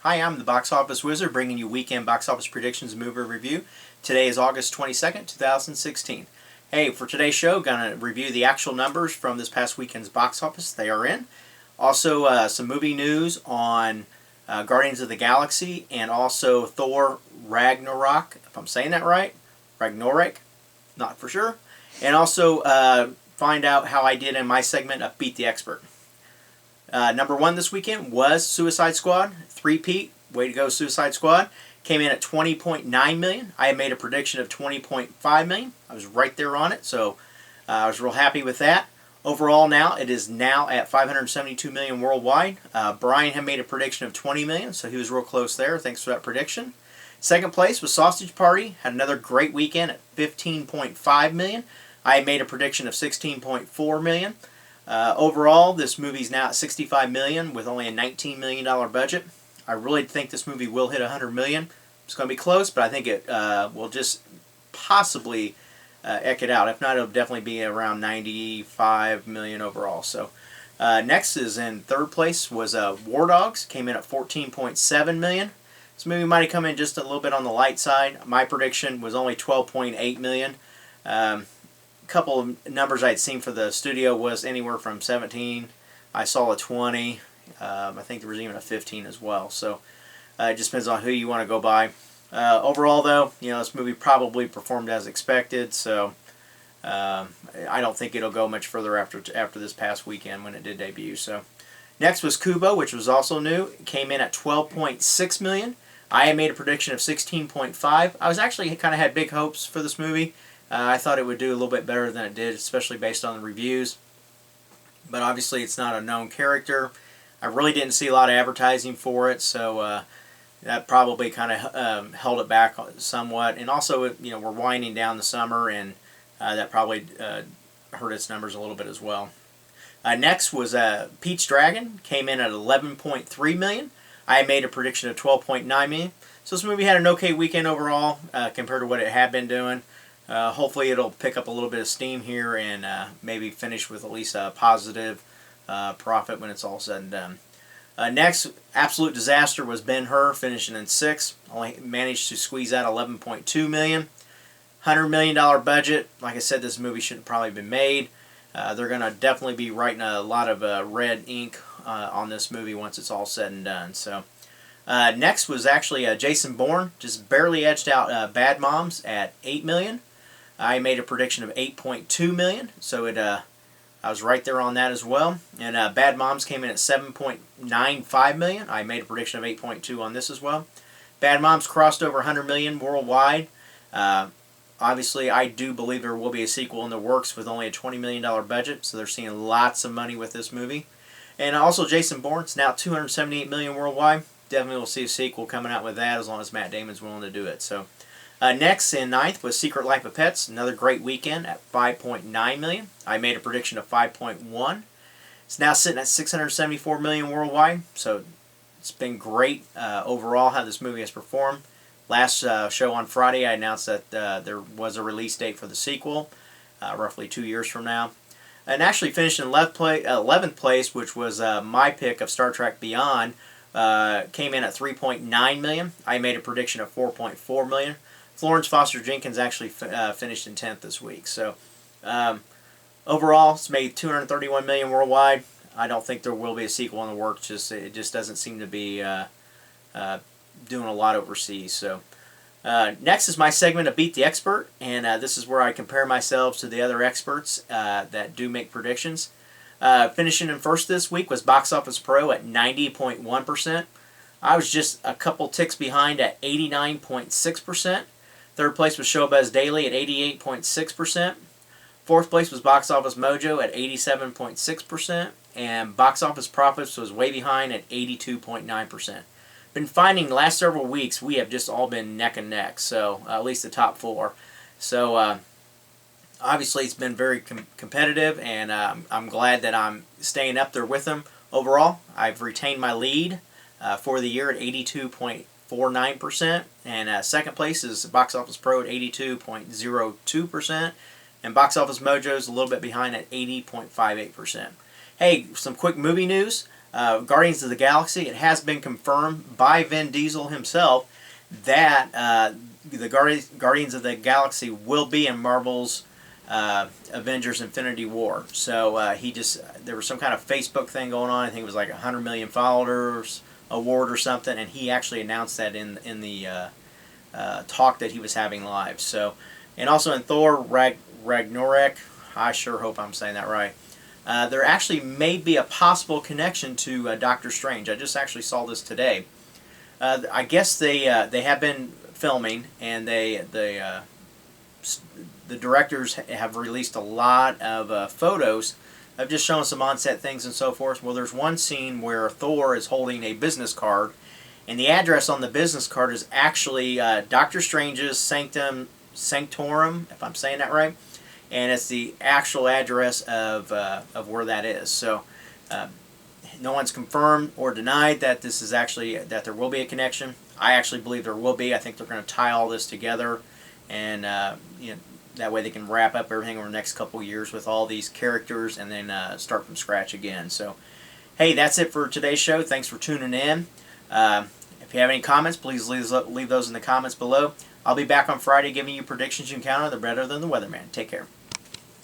Hi, I'm the Box Office Wizard bringing you weekend box office predictions and movie review. Today is August 22nd, 2016. Hey, for today's show, going to review the actual numbers from this past weekend's box office. They are in. Also, some movie news on Guardians of the Galaxy and also Thor Ragnarok, if I'm saying that right. Ragnarok, not for sure. And also find out how I did in my segment of Beat the Expert. Number one this weekend was Suicide Squad. Three-peat. Way to go, Suicide Squad. Came in at $20.9 million. I had made a prediction of $20.5 million. I was right there on it, so I was real happy with that. Overall now, it is now at $572 million worldwide. Brian had made a prediction of $20 million, so he was real close there. Thanks for that prediction. Second place was Sausage Party. Had another great weekend at $15.5 million. I made a prediction of $16.4 million. Overall, this movie's now at $65 million with only a $19 million budget. I really think this movie will hit $100 million. It's going to be close, but I think it will just possibly eke it out. If not, it'll definitely be around $95 million overall. So next is in third place was War Dogs. Came in at $14.7 million. This movie might have come in just a little bit on the light side. My prediction was only $12.8 million. Couple of numbers I'd seen for the studio was anywhere from 17. I saw a 20. I think there was even a 15 as well. So it just depends on who you want to go by. Overall, though, this movie probably performed as expected. So I don't think it'll go much further after this past weekend when it did debut. So next was Kubo, which was also new. It came in at $12.6 million. I had made a prediction of $16.5. I was actually kind of had big hopes for this movie. I thought it would do a little bit better than it did, especially based on the reviews. But obviously it's not a known character. I really didn't see a lot of advertising for it, so that probably kind of held it back somewhat. And also, we're winding down the summer, and that probably hurt its numbers a little bit as well. Next was Pete's Dragon. Came in at $11.3 million. I made a prediction of $12.9 million. So this movie had an okay weekend overall compared to what it had been doing. Hopefully it'll pick up a little bit of steam here and maybe finish with at least a positive profit when it's all said and done. Next, Absolute Disaster was Ben-Hur, finishing in 6th. Only managed to squeeze out $11.2 million. $100 million budget. Like I said, this movie should have probably been made. They're going to definitely be writing a lot of red ink on this movie once it's all said and done. So next was actually Jason Bourne. Just barely edged out Bad Moms at $8 million. I made a prediction of $8.2 million, so I was right there on that as well. And Bad Moms came in at $7.95 million. I made a prediction of $8.2 on this as well. Bad Moms crossed over $100 million worldwide. Obviously, I do believe there will be a sequel in the works with only a $20 million budget, so they're seeing lots of money with this movie. And also Jason Bourne, it's now $278 million worldwide. Definitely will see a sequel coming out with that as long as Matt Damon's willing to do it. So. Next in 9th was Secret Life of Pets. Another great weekend at $5.9 million. I made a prediction of $5.1. It's now sitting at $674 million worldwide. So it's been great overall how this movie has performed. Last show on Friday I announced that there was a release date for the sequel, roughly 2 years from now. And actually finished in 11th place, which was my pick of Star Trek Beyond. Came in at $3.9 million. I made a prediction of $4.4 million. Florence Foster Jenkins actually finished in 10th this week. So overall, it's made $231 million worldwide. I don't think there will be a sequel in the works. It just doesn't seem to be doing a lot overseas. So next is my segment of Beat the Expert, and this is where I compare myself to the other experts that do make predictions. Finishing in first this week was Box Office Pro at 90.1%. I was just a couple ticks behind at 89.6%. Third place was Showbuzz Daily at 88.6%. Fourth place was Box Office Mojo at 87.6%. And Box Office Profits was way behind at 82.9%. Been finding the last several weeks we have just all been neck and neck. So at least the top four. So obviously it's been very competitive, and I'm glad that I'm staying up there with them. Overall, I've retained my lead for the year at 82.49%, and second place is Box Office Pro at 82.02%, and Box Office Mojo is a little bit behind at 80.58%. Hey, some quick movie news. Guardians of the Galaxy, it has been confirmed by Vin Diesel himself that the Guardians of the Galaxy will be in Marvel's Avengers Infinity War. So there was some kind of Facebook thing going on. I think it was like 100 million followers award or something, and he actually announced that in the talk that he was having live. So, and also in Thor Ragnarok, I sure hope I'm saying that right. There actually may be a possible connection to Doctor Strange. I just actually saw this today. I guess they have been filming, and the directors have released a lot of photos of just showing some on-set things and so forth. Well, there's one scene where Thor is holding a business card, and the address on the business card is actually Doctor Strange's Sanctorum, if I'm saying that right, and it's the actual address of where that is. So no one's confirmed or denied that this is actually that there will be a connection. I actually believe there will be. I think they're going to tie all this together, and that way they can wrap up everything over the next couple years with all these characters and then start from scratch again. So, hey, that's it for today's show. Thanks for tuning in. If you have any comments, please leave those in the comments below. I'll be back on Friday giving you predictions you can count on. They're better than the weatherman. Take care.